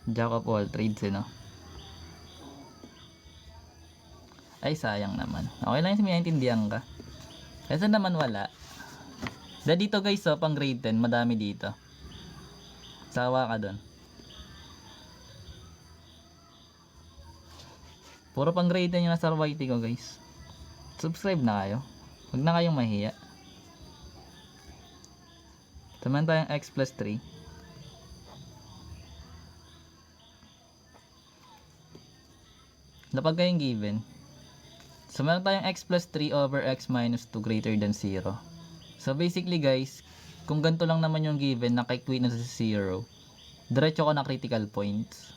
Jack of all trades, no? Ay, sayang naman. Okay lang yung maintindihan ka. Kasi naman wala. Dito guys, so, pang grade 10, madami dito. Sawa ka dun. Puro pang grade 10 yung nasa YT ko guys. Subscribe na kayo. Huwag na kayong mahiya. Taman tayong x plus 3. Lapag kayong given. So meron tayong x plus 3 over x minus 2 greater than 0. So basically guys, kung ganito lang naman yung given, naka-equate na sa 0, diretso ko na critical points.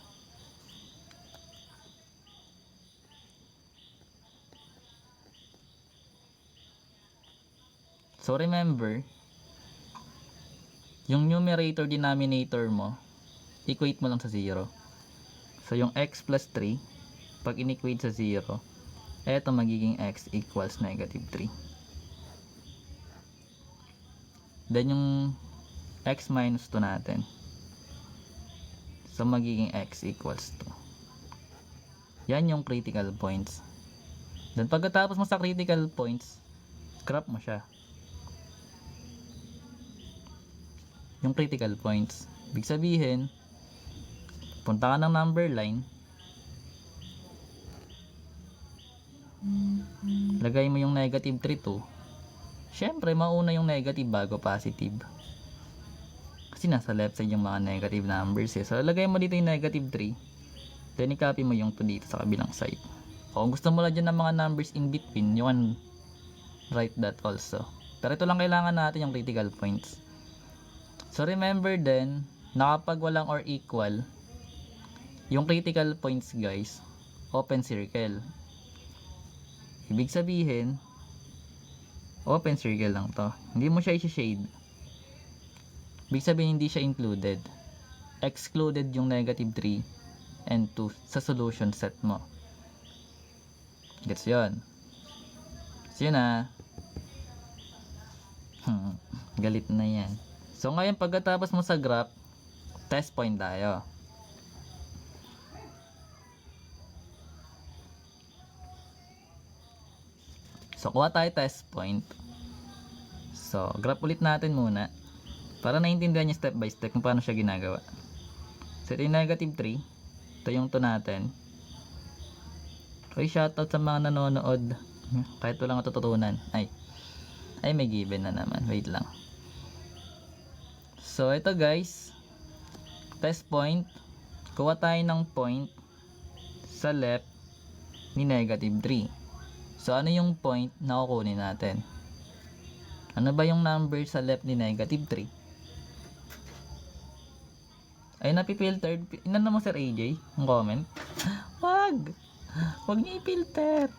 So remember, yung numerator denominator mo, equate mo lang sa 0. So yung x plus 3, pag in-equate sa 0, eto magiging x equals negative 3. Then yung x minus 2 natin, so magiging x equals 2. Yan yung critical points. Then pagkatapos mo sa critical points, scrap mo siya. Yung critical points, ibig sabihin, punta ka ng number line, lagay mo yung negative 3 to, syempre mauna yung negative bago positive, kasi nasa left side yung mga negative numbers eh. So lagay mo dito yung negative 3, then i-copy mo yung 2 dito sa kabilang side. Kung gusto mo lang dyan ng mga numbers in between, you can write that also, pero ito lang kailangan natin, yung critical points. So remember then, na kapag walang or equal, yung critical points guys, open circle. Ibig sabihin, open circle lang to. Hindi mo siya i-shade. Ibig sabihin hindi siya included. Excluded yung negative 3 and 2 sa solution set mo. Gets yun? Gets yun ah. Galit na yan. So ngayon pagkatapos mo sa graph, test point tayo. So kuha tayo test point. So graph ulit natin muna para naintindihan niyo step by step kung paano siya ginagawa. So ito yung negative 3. Ito yung 2 natin. Okay, shoutout sa mga nanonood. Kahit walang matututunan. Ay may given na naman. Wait lang. So ito guys, test point, kuha tayo ng point sa left ni negative 3. So ano yung point na kukunin natin? Ano ba yung number sa left ni negative 3? Ay napipiltered. Inan mo Sir AJ? Ang comment? Wag niyo i-filter.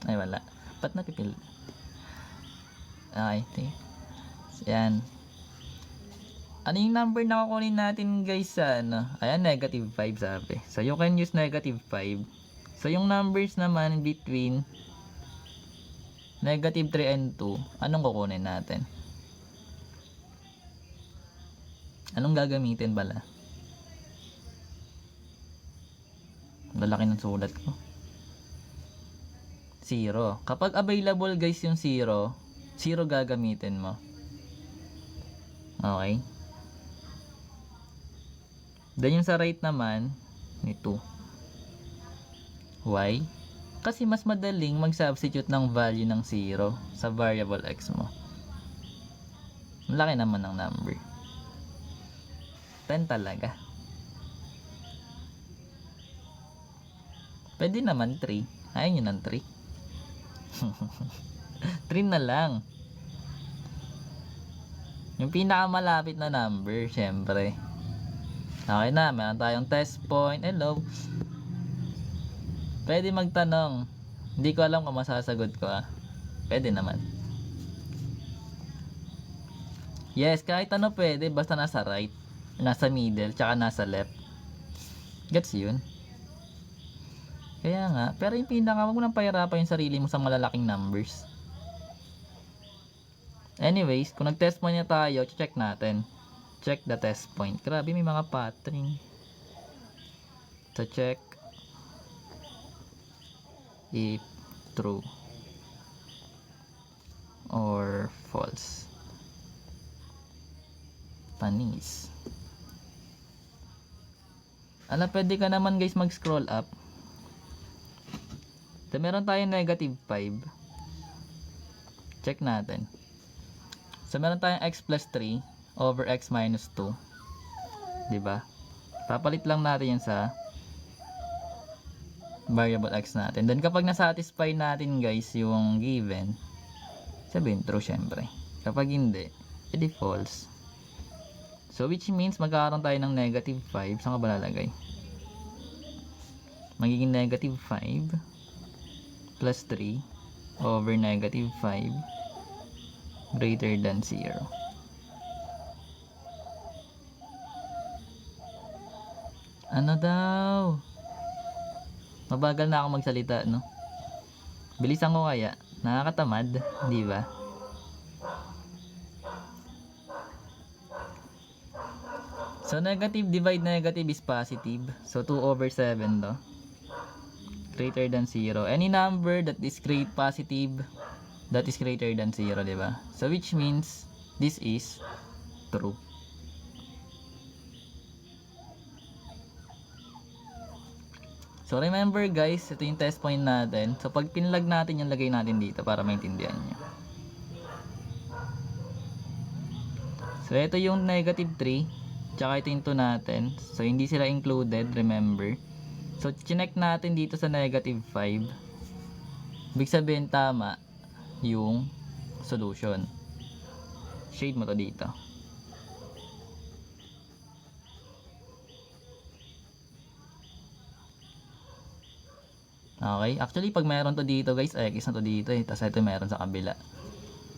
Ay wala. Ba't napipil? Okay. So, yan. Ano yung number na kukunin natin guys sa ano? Ayan, negative 5 sabi. So you can use negative 5. So yung numbers naman between negative 3 and 2, anong kukunin natin? Anong gagamitin pala? Lalaki ng sulat ko. 0. Kapag available guys yung 0, 0 gagamitin mo. Okay. Then yung sa right naman, ni 2. Why? Kasi mas madaling mag-substitute ng value ng 0 sa variable x mo. Malaki naman ng number. 10 talaga. Pwede naman 3. Ayaw nyo ng 3. 3 na lang. Yung pinakamalapit na number, syempre. Okay na, meron tayong test point. Hello. Pwede magtanong. Hindi ko alam kung masasagot ko ah. Pwede naman. Yes, kahit ano pwede, basta nasa right, nasa middle, tsaka nasa left. Gets yun? Kaya nga, pero yung pinaka, wag mo nang pahirapan yung sarili mo sa malalaking numbers. Anyways, kung nag-test point na tayo, check natin. Check the test point. Grabe, may mga pattern. So, check if true or false. Panis. Pwede ka naman guys mag-scroll up. So, meron tayong negative 5. Check natin. So, meron tayong x plus 3 over x minus 2. Diba? Papalit lang natin yan sa variable x natin. Then, kapag nasatisfy natin guys yung given, sabihin true syempre. Kapag hindi, edi false. So, which means magkakaroon tayo ng negative 5. Saan ka ba lalagay? Magiging negative 5 plus 3 over negative 5 greater than 0. Ano daw? Mabagal na ako magsalita, no? Bilisan ko kaya. Nakakatamad, di ba? So, negative divide negative is positive. So, 2 over 7 to. Greater than 0. Any number that is positive, that is greater than 0, di ba? So, which means, this is true. So, remember guys, ito yung test point natin. So, pag pinlag natin yung lagay natin dito para maintindihan nyo. So, ito yung negative 3. Tsaka ito yung 2 natin. So, hindi sila included, remember. So, chinek natin dito sa negative 5. Ibig sabihin, tama yung solution. Shade mo to dito. Okay, actually pag meron to dito guys, x na to dito tapos ito meron sa kabila.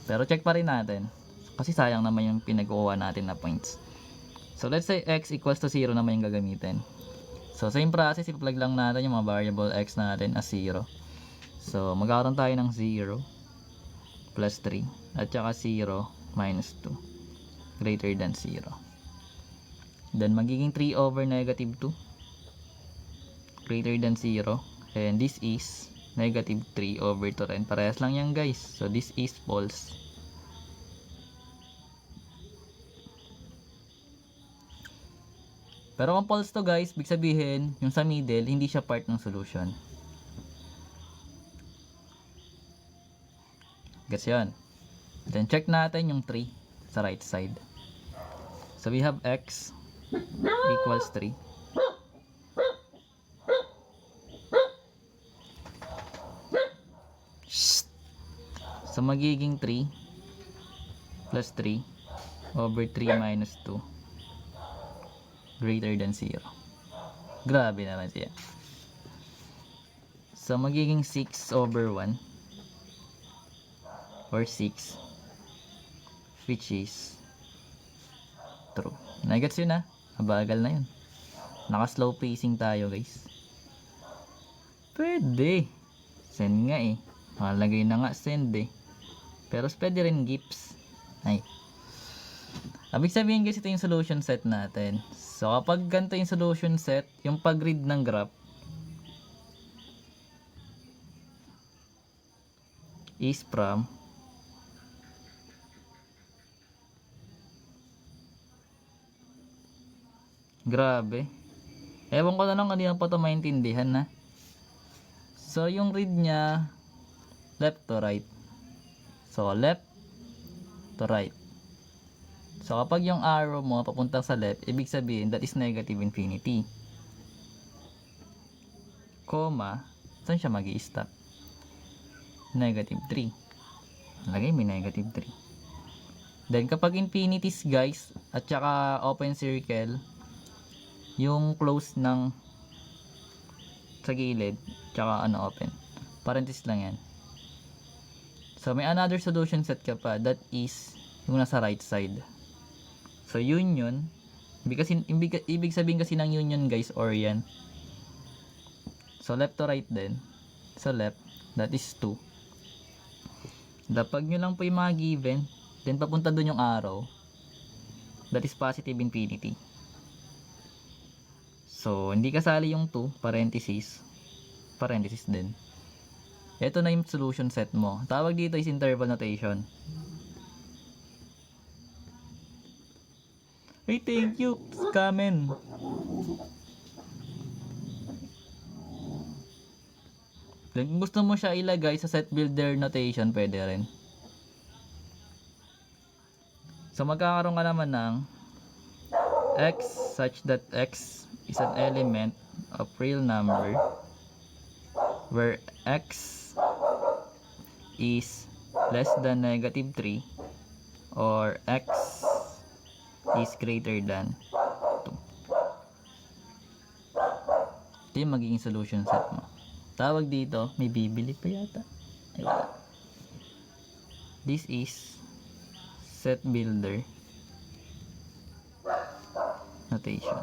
Pero check pa rin natin. Kasi sayang naman yung pinag-kuha natin na points. So let's say x equals to 0 naman yung gagamitin. So same process, ipa-plug lang natin yung mga variable x natin as 0. So magkakaroon tayo ng 0 plus 3 at saka 0 minus 2 greater than 0. Then magiging 3 over negative 2 greater than 0. And this is negative 3 over 2 rin. Parehas lang yan guys. So this is false. Pero kung false to guys, big sabihin, yung sa middle, hindi siya part ng solution. Gets yun? Then check natin yung 3 sa right side. So we have x equals 3. So magiging 3 plus 3 over 3 minus 2 greater than 0. Grabe naman siya. So magiging 6 over 1 or 6 which is true. Nagets yun ha. Mabagal na yun. Naka slow pacing tayo guys. Pwede. Send nga eh. Malagay na nga send eh. Pero pwede rin gifts. Ay. Ibig sabihin guys, ito yung solution set natin. So kapag ganito yung solution set, yung pag-read ng graph is from grabe. Ewan ko na lang kanina pa ito maintindihan na. So yung read niya left to right. So, left to right. So, kapag yung arrow mo papunta sa left, ibig sabihin that is negative infinity. Comma, saan siya mag-i-stop? Negative 3. Lagay may negative 3. Then, kapag infinities guys, at saka open circle, yung close ng sa gilid, tsaka open. Parenthesis lang yan. So, may another solution set ka pa. That is yung nasa right side. So, union. Ibig sabihin kasi ng union guys, or yan. So, left to right din. So, left, that is 2. Dapag nyo lang po yung mga given, then papunta dun yung arrow, that is positive infinity. So, hindi kasali yung 2, parenthesis din. Ito na yung solution set mo. Tawag dito is interval notation. Hey, thank you, Kamen. Kung gusto mo siya ilagay sa set builder notation, pwede rin. So, magkakaroon ka naman ng x such that x is an element of real number where x is less than negative 3 or x is greater than 2. Ito yung magiging solution set mo. Tawag dito, may bibili pa yata. Ay, wala. This is set builder notation.